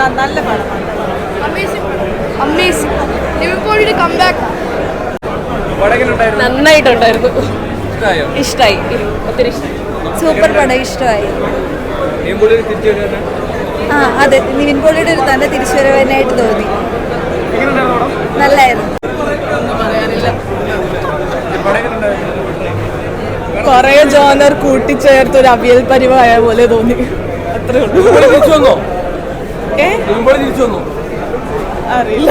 നല്ല പടമാണ്. നന്നായിട്ടുണ്ടായിരുന്നു. ഇഷ്ടമായി, ഒത്തിരി ഇഷ്ടമായി. സൂപ്പർ പടം, ഇഷ്ടമായി. അതെ, നിവിൻ പോളിയുടെ ഒരു തന്നെ തിരിച്ചുവരവാനായിട്ട് തോന്നി. നല്ലായിരുന്നു. കൊറേ ജോണർ കൂട്ടിച്ചേർത്ത് ഒരു അവിയൽ പരിവായ പോലെ തോന്നി. അത്രേ ഉള്ളൂ. അറിയില്ല.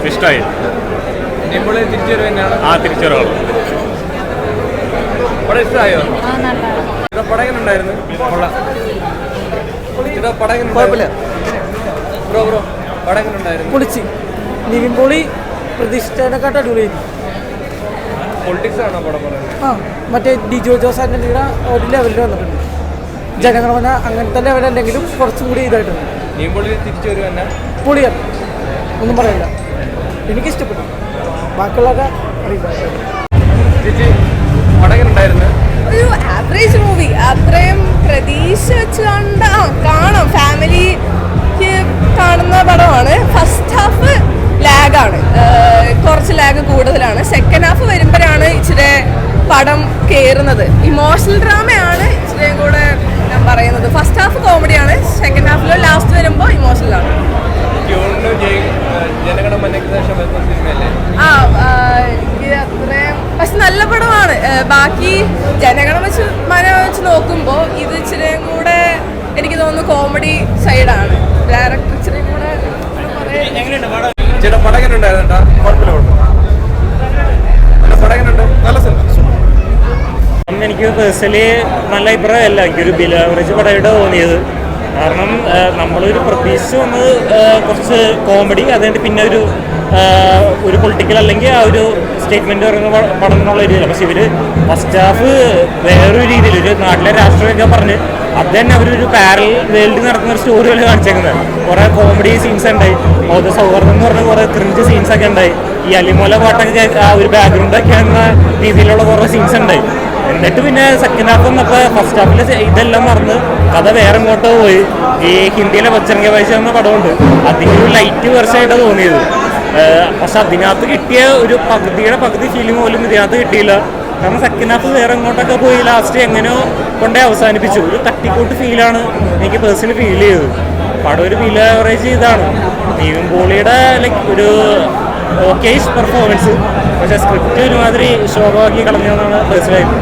ഇഷ്ടമായി. തിരിച്ചുവരവാണ്. പൊളിച്ച്. നിവിൻ പോളി പ്രതീക്ഷിച്ചതിനെക്കാട്ട് അടിപൊളിയായിരുന്നു. മറ്റേ ഡിജോ ജോസ് ആന്റണിയുടെ ഒരു ലെവലിൽ വന്നിട്ടുണ്ട്. ജനഗണമന അങ്ങനത്തെ ലെവലല്ലെങ്കിലും കുറച്ചും കൂടി ഇതായിട്ടുണ്ട്. പൊളിയാണ്, ഒന്നും പറയില്ല. എനിക്കിഷ്ടപ്പെട്ടു. ബാക്കിയുള്ളതൊക്കെ അറിയില്ല. ഒരു ആവറേജ് മൂവി, അത്രയും പ്രതീക്ഷ വെച്ച് കാണാം. ഫാമിലിക്ക് കാണുന്ന പടമാണ്. ഫസ്റ്റ് ഹാഫ് ലാഗാണ്, കുറച്ച് ലാഗ് കൂടുതലാണ്. സെക്കൻഡ് ഹാഫ് വരുമ്പോഴാണ് ഇച്ചിരി പടം കയറുന്നത്. ഇമോഷണൽ ഡ്രാമയാണ് ഇച്ചിരിയും കൂടെ ഞാൻ പറയുന്നത്. ഫസ്റ്റ് ഹാഫ് കോമഡിയാണ്, സെക്കൻഡ് ഹാഫിൽ ലാസ്റ്റ് വരുമ്പോൾ ഇമോഷണലാണ്. അത്രയും പക്ഷെ നല്ല പടമാണ്. ബാക്കി ജനഗണം വെച്ച് നോക്കുമ്പോൾ ഇത് ഇച്ചിരിയും കൂടെ എനിക്ക് തോന്നുന്നു കോമഡി സൈഡാണ്. ഡയറക്ടർ ഇച്ചിരിയും കൂടെ എനിക്ക് പേഴ്സണലി നല്ല അഭിപ്രായമല്ല. എനിക്കൊരു ബിലോ ആവറേജ് പടമായിട്ട് തോന്നിയത്. കാരണം നമ്മളൊരു പ്രതീക്ഷിച്ച് വന്നത് കുറച്ച് കോമഡി, അതുകൊണ്ട് പിന്നെ ഒരു പൊളിറ്റിക്കൽ അല്ലെങ്കിൽ ആ ഒരു സ്റ്റേറ്റ്മെൻറ്റ് പറയുന്ന പടം എന്നുള്ള രീതിയില്ല. പക്ഷെ ഇവർ ഫസ്റ്റ് ഹാഫ് വേറൊരു രീതിയിൽ ഒരു നാട്ടിലെ രാഷ്ട്രീയമൊക്കെ പറഞ്ഞ് അത് തന്നെ അവരൊരു പാരൽ വേൾഡിൽ നടക്കുന്ന ഒരു സ്റ്റോറി പോലെ കാണിച്ചേക്കുന്നത്. കുറേ കോമഡി സീൻസ് ഉണ്ടായി, മൗത സൗഹൃദം എന്ന് പറഞ്ഞ കുറേ ക്രിഞ്ച് സീൻസൊക്കെ ഉണ്ടായി. ഈ അലിമോല പാട്ടൊക്കെ ആ ഒരു ബാക്ക്ഗ്രൗണ്ടൊക്കെ എന്ന രീതിയിലുള്ള കുറേ സീൻസ് ഉണ്ടായി. എന്നിട്ട് പിന്നെ സെക്കൻഡ് ഹാഫ് വന്നപ്പോൾ ഫസ്റ്റ് ഹാഫിൽ ഇതെല്ലാം മറന്ന് കഥ വേറെ ഇങ്ങോട്ട് പോയി. ഈ ഹിന്ദിയിലെ ബച്ചൻകെ വയസ്സ എന്ന പടമുണ്ട്, അതിനൊരു ലൈറ്റ് വെർഷനായിട്ട് തോന്നിയത്. പക്ഷെ അതിനകത്ത് കിട്ടിയ ഒരു പകുതി ഫീലിംഗ് പോലും ഇതിനകത്ത് കിട്ടിയില്ല. കാരണം സെക്കൻഡ് ഹാഫ് വേറെ ഇങ്ങോട്ടൊക്കെ പോയി ലാസ്റ്റ് എങ്ങനെയോ കൊണ്ടേ അവസാനിപ്പിച്ചു. ഒരു തട്ടിക്കൂട്ട് ഫീലാണ് എനിക്ക് പേഴ്സണലി ഫീൽ ചെയ്തത്. പടം ഒരു ബിലോ ആവറേജ് ഇതാണ്. നിവിൻ പോളിയുടെ ലൈക്ക് ഒരു ഓക്കേഷ് പെർഫോമൻസ്, പക്ഷേ സ്ക്രിപ്റ്റ് ഒരുമാതിരി ശോഭമാക്കി കളഞ്ഞതെന്നാണ് പേഴ്സണലായിട്ട്.